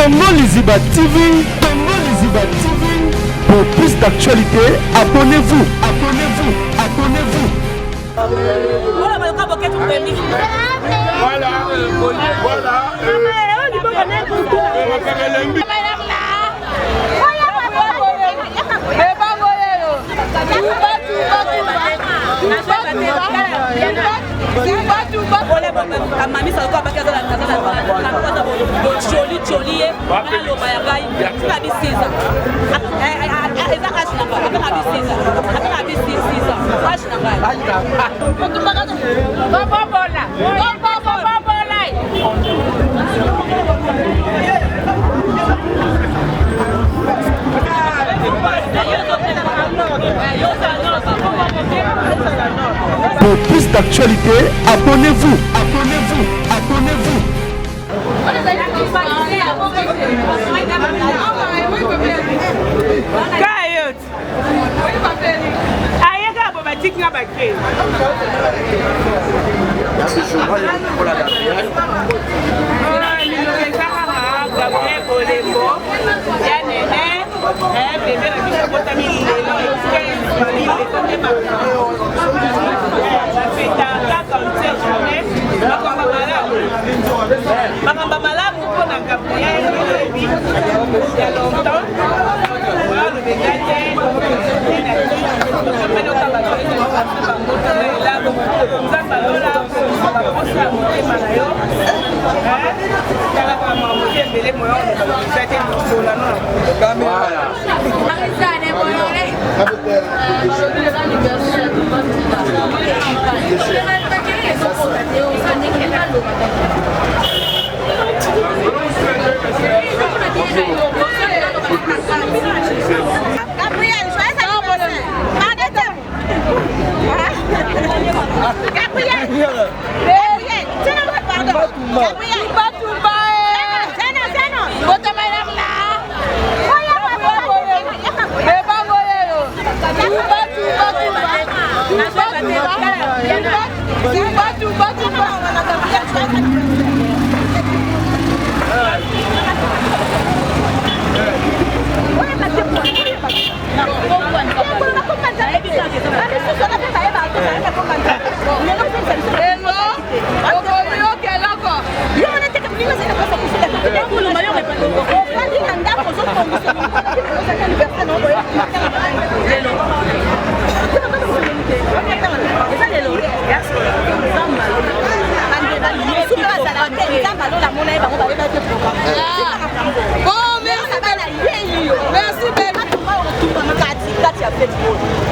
Congo Liziba TV, Congo Liziba TV. Pour plus d'actualités, abonnez-vous, abonnez-vous, abonnez-vous. Voilà. Pour plus d'actualités, abonnez-vous, abonnez-vous, abonnez-vous.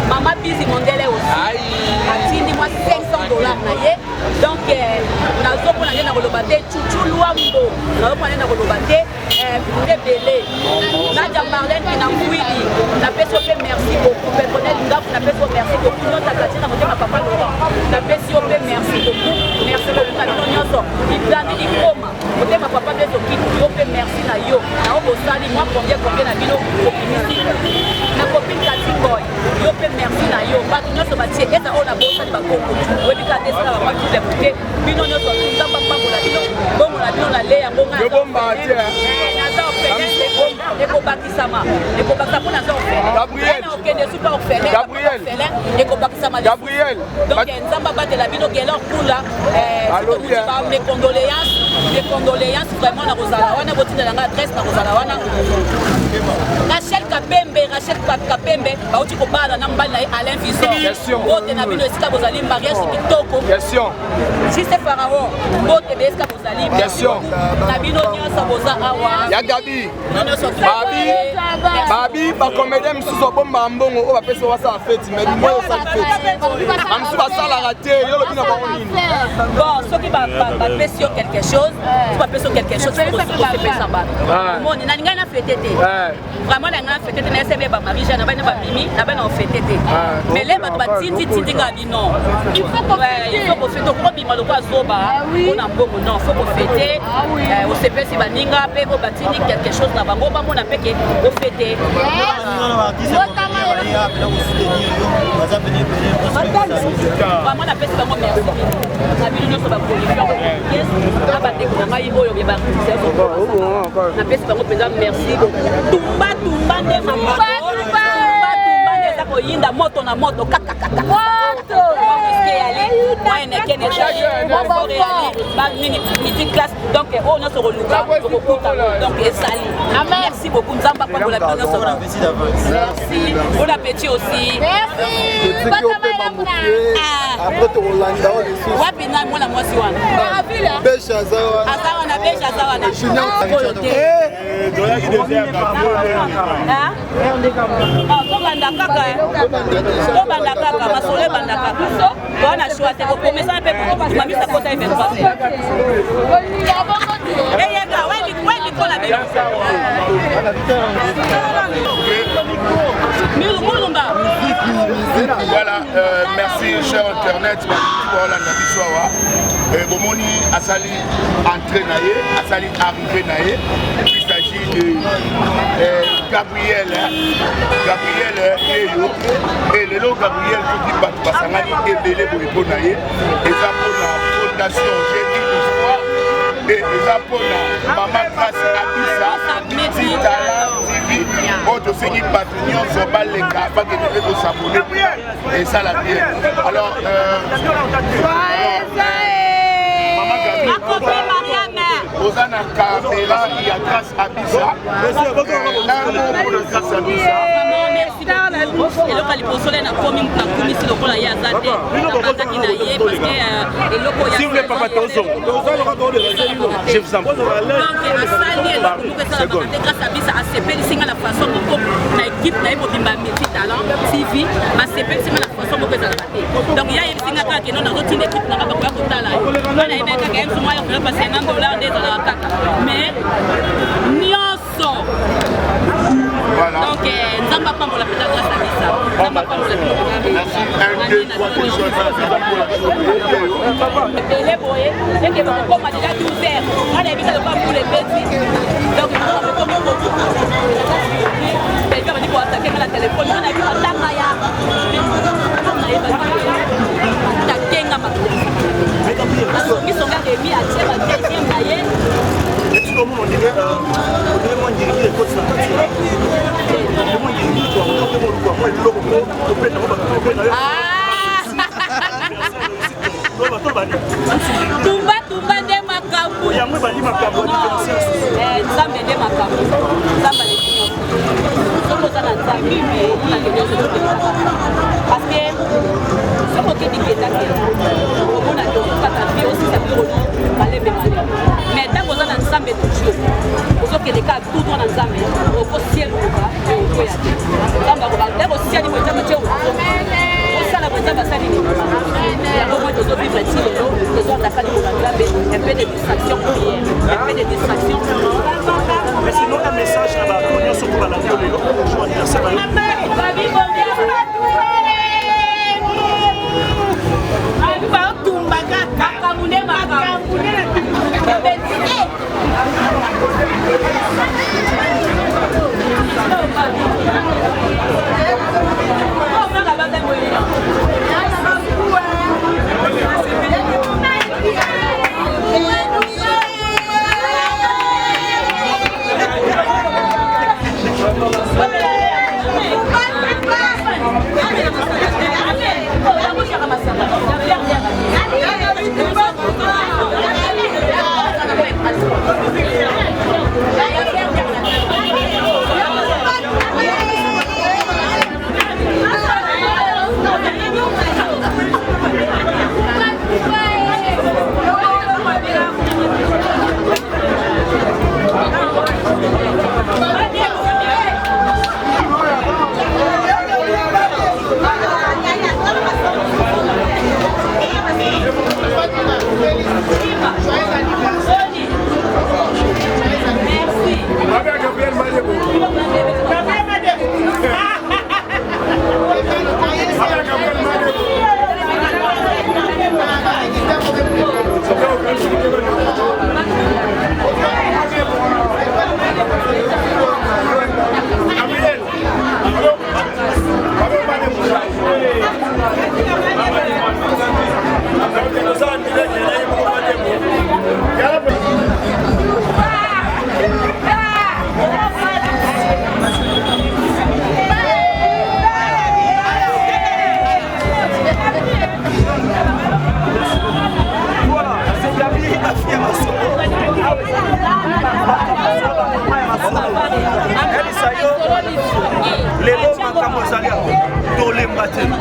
Maman Bizi Mondele aussi. Atindi moi $500 naie. Donc nazo pona na kolobate Chuchu Luambo. Nazo pona na kolobate Belé. Nadia Marlène qui n'a fouili. Na peso pe merci beaucoup. Personnel ngaf na peso merci beaucoup. Nous takati na motema papa Laurent. Na peso pe merci beaucoup. Merci beaucoup na nyonso. Idani ikoma. Motema papa beso kitu yo pe merci na yo. Na obosali moi combien na bino optimiste. Na copine Boy, yo pe merci na yo. Ba nyonso ba tie eza ona bosali ba koko. Webi ka tesa ba tout les côtés. Bino nyonso nza papa ko la bino. Bomo la bino na le ya bonga. Yo bomba tie. Na za ofele eko bakisama. Eko bakisama na za ofele. Gabriel. Na okende super ofele. Gabriel. Eko bakisama. Gabriel. Donc nzamba ba de la bino gelo kula mes condoléances vraiment na Rosala wana botina na adresse na Rosala wana Rachel Kapembe bauti ko bala na mbali na Alain Visor bote na bino esika bozali mariage kitoko question si c'est Pharaon bote be esika bozali question na bino nyonso boza awa ya Gabi Babi ba comédien msuso bomba mbongo o ba pesa wasa fête mais moi ça fête amsu ba sala raté yo lo bino ba nini bon ce qui va passer quelque chose tu vas passer quelque chose pour se faire ça bas mon na ninga na fêter vraiment na nga fêter na sebe ba mari jana ba na ba mimi na ba na fêter mais les ba ba tindi ga bino il faut qu'on fête au premier malo kwa zoba on a beaucoup non faut qu'on fêter on se passe ba baninga pe ko batini quelque chose na bango ba mona pe ke au fêter vraiment na pesi bango merci na bino nyonso ba production na ba deko na ngai oyo ba na pesi bango penza merci tumba nde mama koyinda moto na moto kakakaka moto moyenne kene midi classe donc on a se reluka donc esali merci beaucoup nzamba pa la bien merci bon appétit aussi merci après to Rolanda wapi na mwana mwasi wana besha zawa na besha zawa na dola ki deuxième banda kaka masole banda kaka so wana choix te ko komesa pe ko mamisa kota event pas eyeka wali ko la bien voilà merci cher internet voilà na bisoa bomoni asali entrée naie asali arrivée naie il s'agit de Gabriel Eyo et le lot Gabriel qui bat basangani ebele boyebo naie eza pona fondation j'ai dit l'histoire et eza pona maman grâce Abissa Titala TV autre segui patron sur baleka pas que tu peux s'abonner et ça la bien alors Osana Kamela, il y a grâce à Bissa. Et le caliposole n'a pas mis la commission de la Yazate, si vous voulez pas battre au son, je vous en prie. Donc, grâce à Bissa, à CP, c'est la façon dont l'équipe n'a pas de talent, TV, à CP, c'est la façon dont elle a raté. Donc, il y a une signature qui est dans notre équipe, n'a pas de talent. On a un moyen de passer $1 des dollars. Mais, Nyonso. Voilà. Donc, Nzamba Pambo la pédale grâce à Bissa. Nzamba Pambo la pédale. Merci. 1, 2, 3, 4, 5, 6, 7, 8, 9. Les boyers, et que comme on a déjà tout ouvert, on a évité de pas pour les petits. Donc, on a comme on peut. Mais il va dire qu'on a attaqué la téléphone. On a vu un tamaya. On a évacué. Attaqué un matou. Ils sont gardés mis à tirer un deuxième maillet. Tumba nde makambu. Nzambe nde makambu. Nzamba le kinyo. Soko za na nzambe na kinyo so to. Parce que soko ke diketa ke. Omona ke okata fi aussi ça peut aller même. Mais tant que na nzambe toujours. Ozo ke leka tout dans nzambe. Oko ciel ko ba ko ya. Nzamba ko ba leko ciel ko nzambe che. La bonne basali ni ya au moins de autres vivre ici les autres attaques de la un peu de distraction un peu de distraction mais sinon un message là-bas pour nous sur la radio les jours anniversaire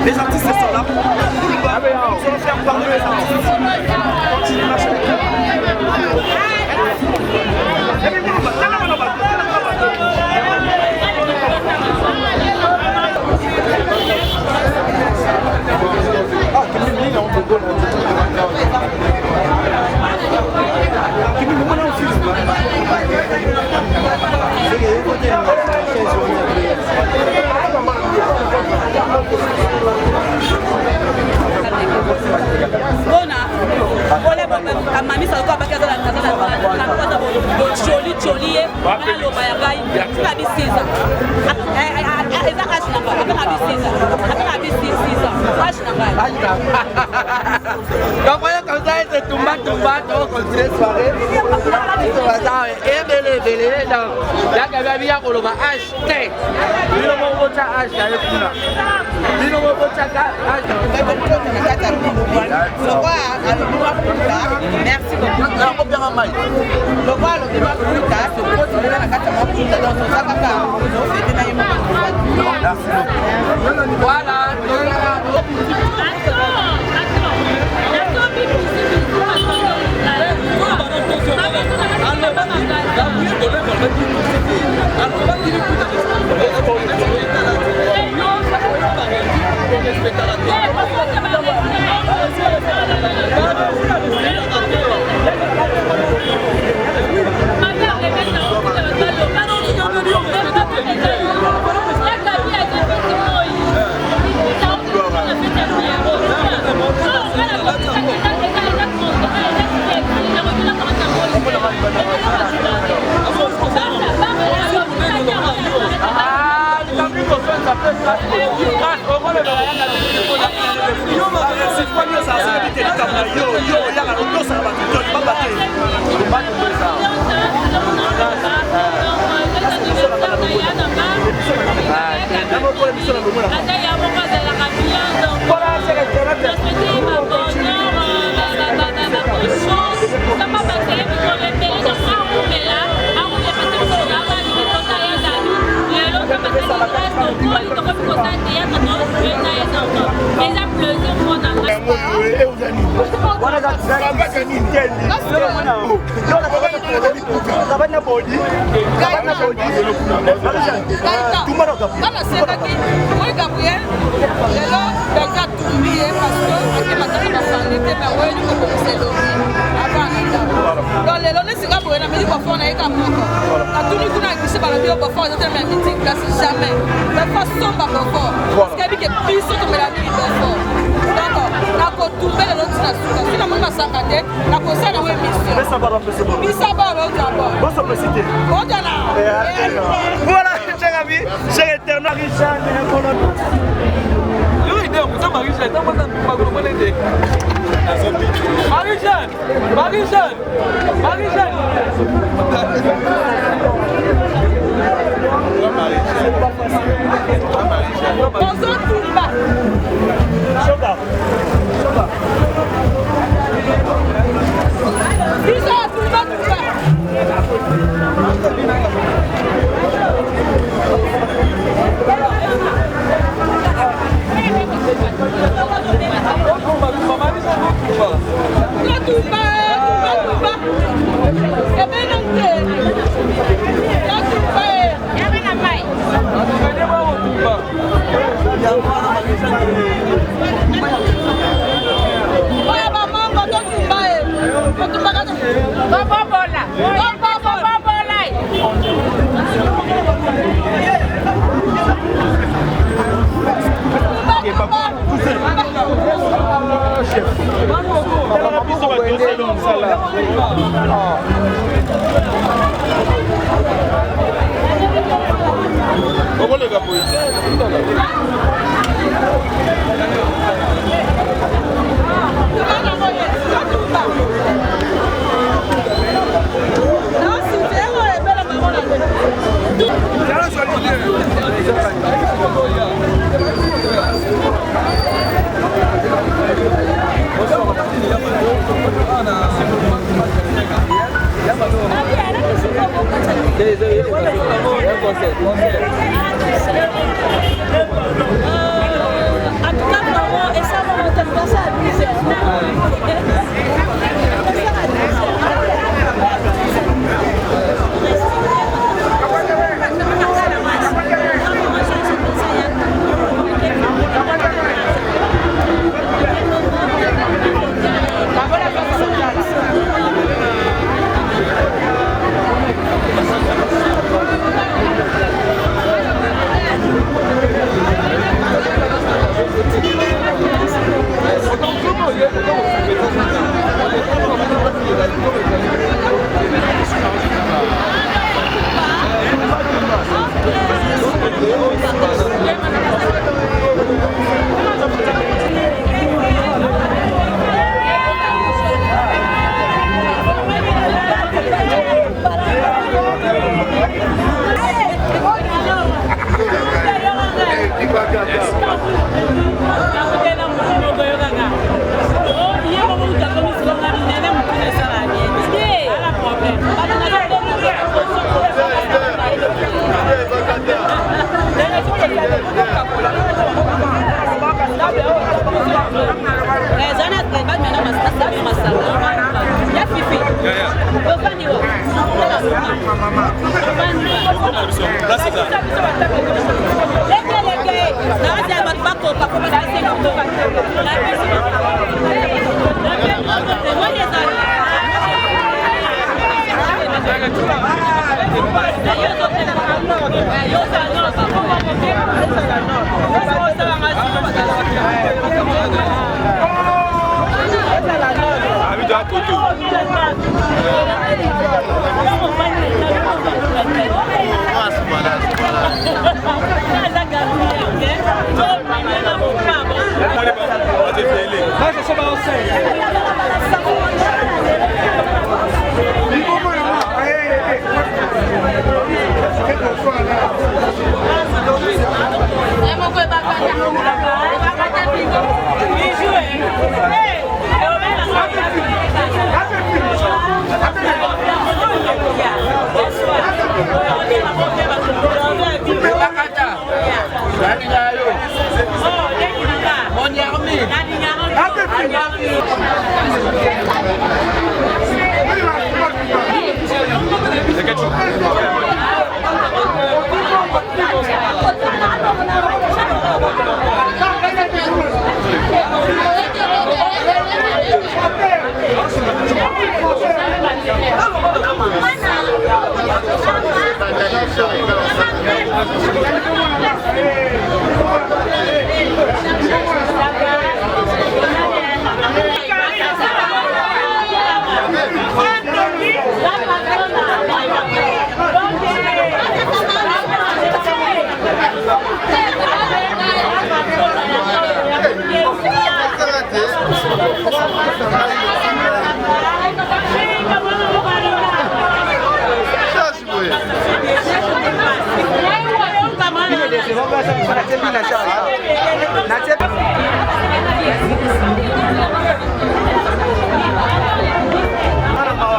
Les artistes sont là. Nous allons faire parler les artistes. Continue ma chérie. Donc voilà, comme ça, c'est tout bas, on continue la soirée. Et belé, donc, là, il y a bien qu'on va acheter. Il y a un acheter. Merci beaucoup. Voilà. Voilà, cher ami, cher éternel Richard.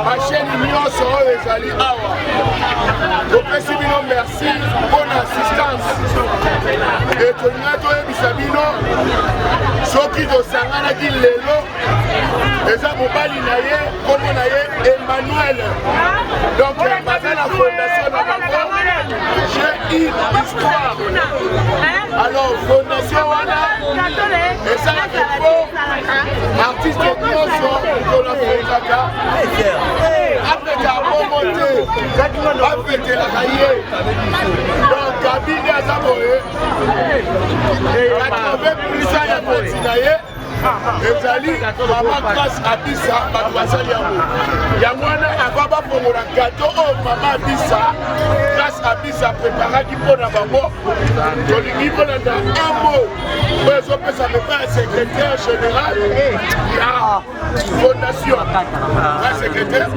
Machine nyonso oyo ezali awa topesi bino merci mpona assistance etolinga toyebisa bino soki tosanganaki lelo eza mobali na ye kombo na ye Emmanuel donc baza na fondation na bango j'ai une histoire alors fondation wana esalaki po artiste nyonso tolafekaka apeka bongo te apekelaka ye donc kabili aza boye 80% ya moti na ye ezali mama Grâce Abissa bato basali yango wana ava bafongola gato oyo mama Abissa Grâce Abissa preparaki mpo na bango tolingi kolanda un mot oyo ezopesa mepa ya secrétaire général ya fondation ya secrétaire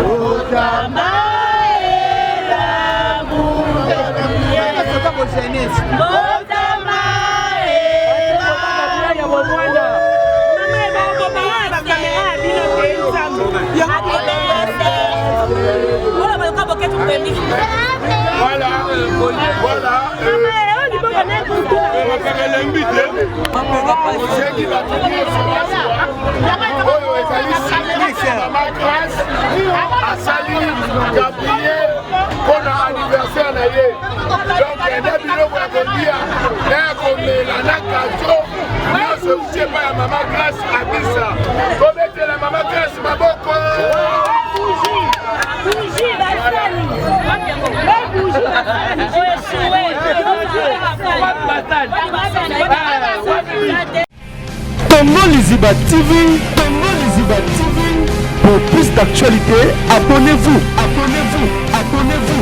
Uta jeunesse. Voilà, voilà. C'est qui va tourner sur la soie. Oyo ezali service Mama Grâce asali Gabriel pour l'anniversaire na ye. Donc nde biloko ya kolia na ya komela na kato nyonso utie pa ya Mama Grâce abisa. Kobetela Mama Grâce maboko. Tongo Liziba TV, Tongo Liziba TV. Pour plus d'actualités, abonnez-vous, abonnez-vous, abonnez-vous.